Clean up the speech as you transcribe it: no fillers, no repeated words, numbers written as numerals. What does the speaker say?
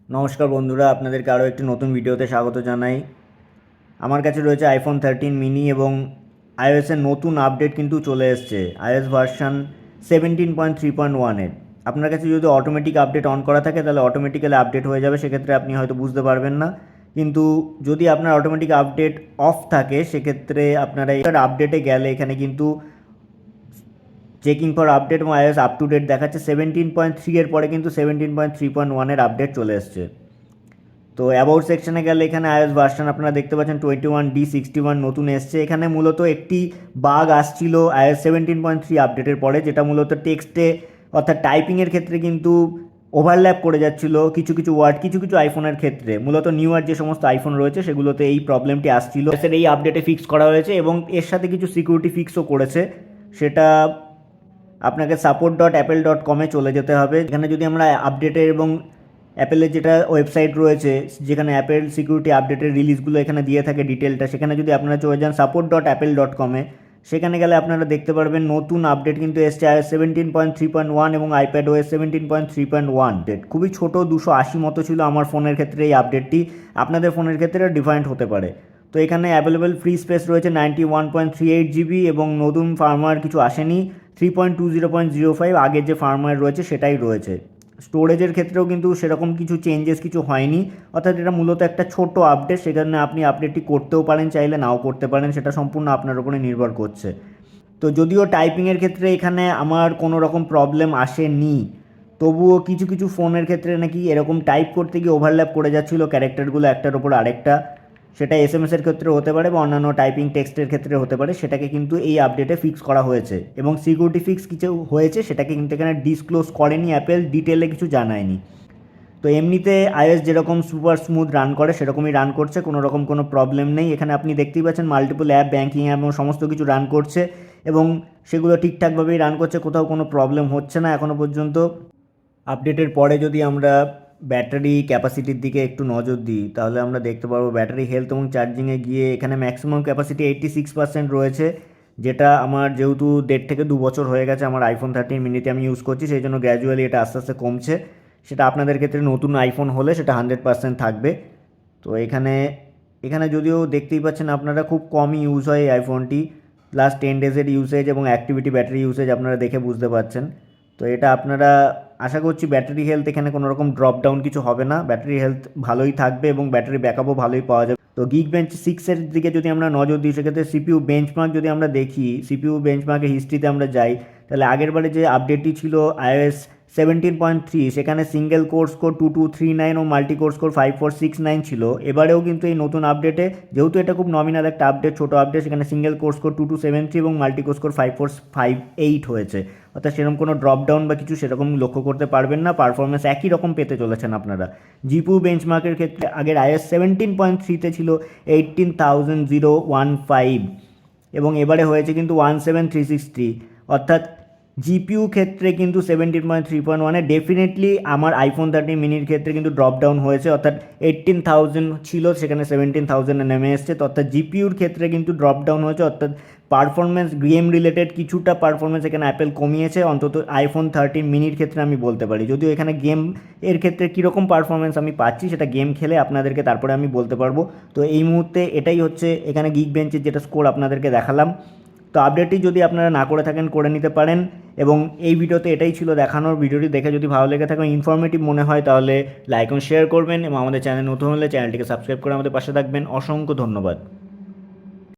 নমস্কার বন্ধুরা, আপনাদেরকে আরও একটি নতুন ভিডিওতে স্বাগত জানাই। আমার কাছে রয়েছে আইফোন 13 মিনি এবং আইওএসের নতুন আপডেট কিন্তু চলে এসছে, আইওএস ভার্সান 17.3.1-এর। আপনার কাছে যদি অটোমেটিক আপডেট অন করা থাকে তাহলে অটোমেটিক্যালি আপডেট হয়ে যাবে, সেক্ষেত্রে আপনি হয়তো বুঝতে পারবেন না। কিন্তু যদি আপনার অটোমেটিক আপডেট অফ থাকে সেক্ষেত্রে আপনারা এটার আপডেটে গেলে এখানে কিন্তু চেকিং ফর আপডেট এবং আইওএস আপ টু ডেট দেখাচ্ছে। 17.3 এর পরে কিন্তু 17.3.1-এর আপডেট চলে এসছে। তো অ্যাবাউট সেকশনে গেলে এখানে আইওএস ভার্সন আপনারা দেখতে পাচ্ছেন 21D61 নতুন এসছে। এখানে মূলত একটি বাগ আসছিল আইওএস 17.3 আপডেটের পরে, যেটা মূলত টেক্সটে অর্থাৎ টাইপিংয়ের ক্ষেত্রে কিন্তু ওভারল্যাপ করে যাচ্ছিল কিছু কিছু ওয়ার্ড কিছু কিছু আইফোনের ক্ষেত্রে। মূলত নিউয়ার যে সমস্ত আইফোন রয়েছে সেগুলোতে এই প্রবলেমটি আসছিল, এই আপডেটে ফিক্স করা হয়েছে এবং এর সাথে কিছু সিকিউরিটি ফিক্সও করেছে। সেটা আপনাকে support.apple.com-এ চলে যেতে হবে। এখানে যদি আমরা আপডেটের এবং অ্যাপেলের যেটা ওয়েবসাইট রয়েছে যেখানে অ্যাপেল সিকিউরিটি আপডেটের রিলিজগুলো এখানে দিয়ে থাকে ডিটেলটা, সেখানে যদি আপনারা চলে যান support.apple.com-এ, সেখানে গেলে আপনারা দেখতে পারবেন নতুন আপডেট কিন্তু এসছে iOS 17.3.1 এবং iPadOS 17.3.1। খুবই ছোট, 280 মতো ছিল আমার ফোনের ক্ষেত্রে এই আপডেটটি, আপনাদের ফোনের ক্ষেত্রে ডিফারেন্ট হতে পারে। তো এখানে অ্যাভেলেবেল ফ্রি স্পেস রয়েছে 91.38 জিবি এবং নতুন ফার্মওয়্যার কিছু আসেনি, 3.20.05 আগের যে ফার্মওয়্যার রয়েছে সেটাই রয়েছে। স্টোরেজের ক্ষেত্রেও কিন্তু সেরকম কিছু চেঞ্জেস কিছু হয়নি, অর্থাৎ এটা মূলত একটা ছোট আপডেট, সেখানে আপনি আপডেটটি করতেও পারেন, চাইলে নাও করতে পারেন, সেটা সম্পূর্ণ আপনার উপরে নির্ভর করছে। তো যদিও টাইপিংয়ের ক্ষেত্রে এখানে আমার কোনো রকম প্রবলেম আসেনি, তবুও কিছু কিছু ফোনের ক্ষেত্রে নাকি এরকম টাইপ করতে গিয়ে ওভারল্যাপ করে যাচ্ছিলো ক্যারেক্টারগুলো একটার ওপর আরেকটা। সেটা এসএমএসের ক্ষেত্রে হতে পারে বা অন্যান্য টাইপিং টেক্সটের ক্ষেত্রে হতে পারে, সেটাকে কিন্তু এই আপডেটে ফিক্স করা হয়েছে এবং সিকিউরিটি ফিক্স কিছু হয়েছে, সেটাকে কিন্তু এখানে ডিসক্লোজ করেনি অ্যাপেল, ডিটেলে কিছু জানায়নি। তো এমনিতে আইওএস যেরকম সুপার স্মুথ রান করে সেরকমই রান করছে, কোনো রকম কোনো প্রবলেম নেই। এখানে আপনি দেখতেই পাচ্ছেন মাল্টিপল অ্যাপ, ব্যাঙ্কিং অ্যাপ এবং সমস্ত কিছু রান করছে এবং সেগুলো ঠিকঠাকভাবেই রান করছে, কোথাও কোনো প্রবলেম হচ্ছে না এখনও পর্যন্ত। আপডেটের পরে যদি আমরা ব্যাটারি ক্যাপাসিটির দিকে একটু নজর দিই তাহলে আমরা দেখতে পারবো ব্যাটারি হেলথ এবং চার্জিংয়ে গিয়ে এখানে ম্যাক্সিমাম ক্যাপাসিটি 86% রয়েছে, যেটা আমার যেহেতু 1.5 থেকে 2 বছর হয়ে গেছে আমার আইফোন 13 মিনিতে আমি ইউজ করছি, সেই জন্য গ্র্যাজুয়ালি এটা আস্তে আস্তে কমছে। সেটা আপনাদের ক্ষেত্রে নতুন আইফোন হলে সেটা 100% থাকবে। তো এখানে এখানে যদিও দেখতেই পাচ্ছেন আপনারা খুব কমই ইউজ হয় এই আইফোনটি, লাস্ট 10 ডেজের ইউসেজ এবং অ্যাক্টিভিটি ব্যাটারি ইউসেজ আপনারা দেখে বুঝতে পারছেন। তো এটা আপনারা আশা করছি ব্যাটারি হেলথ এখানে কোনো রকম ড্রপ ডাউন কিছু হবে না, ব্যাটারি হেলথ ভালোই থাকবে এবং ব্যাটারি ব্যাকআপও ভালোই পাওয়া যাবে। তো Geekbench 6-এর দিকে যদি আমরা নজর দিই সেক্ষেত্রে সিপিইউ বেঞ্চমার্ক যদি আমরা দেখি, সিপিইউ বেঞ্চমার্কের হিস্ট্রিতে আমরা যাই, তাহলে আগের বারে যে আপডেটটি ছিল iOS 17.3 সেখানে সিঙ্গেল কোর স্কোর 2239 ও মাল্টি কোর স্কোর 5469 ছিল। এবারেও কিন্তু এই নতুন আপডেটে, যেহেতু এটা খুব নমিনাল একটা আপডেট, ছোটো আপডেট, সেখানে সিঙ্গেল কোর স্কোর 2273 এবং মাল্টি কোর স্কোর 5458 হয়েছে, অর্থাৎ সেরকম কোনো ড্রপ ডাউন বা কিছু সেরকম লক্ষ্য করতে পারবেন না, পারফরমেন্স একই রকম পেতে চলেছেন আপনারা। জিপু বেঞ্চমার্কের ক্ষেত্রে আগের iOS 17.3-তে ছিল 18,015 এবং এবারে হয়েছে কিন্তু 17,360, অর্থাৎ জিপিউ ক্ষেত্রে কিন্তু 17.3.1-এ ডেফিনেটলি আমার আইফোন 13 মিনির ক্ষেত্রে কিন্তু ড্রপ ডাউন হয়েছে, অর্থাৎ 18,000 ছিল সেখানে 17,000-এ নেমে এসছে। তো অর্থাৎ জিপিউর ক্ষেত্রে কিন্তু ড্রপ ডাউন হয়েছে, অর্থাৎ পারফরমেন্স, গেম রিলেটেড কিছুটা পারফরমেন্স এখানে অ্যাপেল কমিয়েছে, অন্তত আইফোন 13 মিনির ক্ষেত্রে আমি বলতে পারি। যদিও এখানে গেম এর ক্ষেত্রে কীরকম পারফরমেন্স আমি পাচ্ছি সেটা গেম খেলে আপনাদেরকে তারপরে আমি বলতে পারবো। তো এই মুহূর্তে এটাই হচ্ছে এখানে Geekbench-এর যেটা স্কোর আপনাদেরকে দেখালাম। তো আপডেটটি যদি আপনারা না করে থাকেন করে নিতে পারেন এবং এই ভিডিওতে এটাই ছিল দেখানোর। ভিডিওটি দেখে যদি ভালো লেগে থাকে, ইনফরমেটিভ মনে হয়, তাহলে লাইক এবং শেয়ার করবেন এবং আমাদের চ্যানেল নতুন হলে চ্যানেলটিকে সাবস্ক্রাইব করে আমাদের পাশে থাকবেন। অসংখ্য ধন্যবাদ।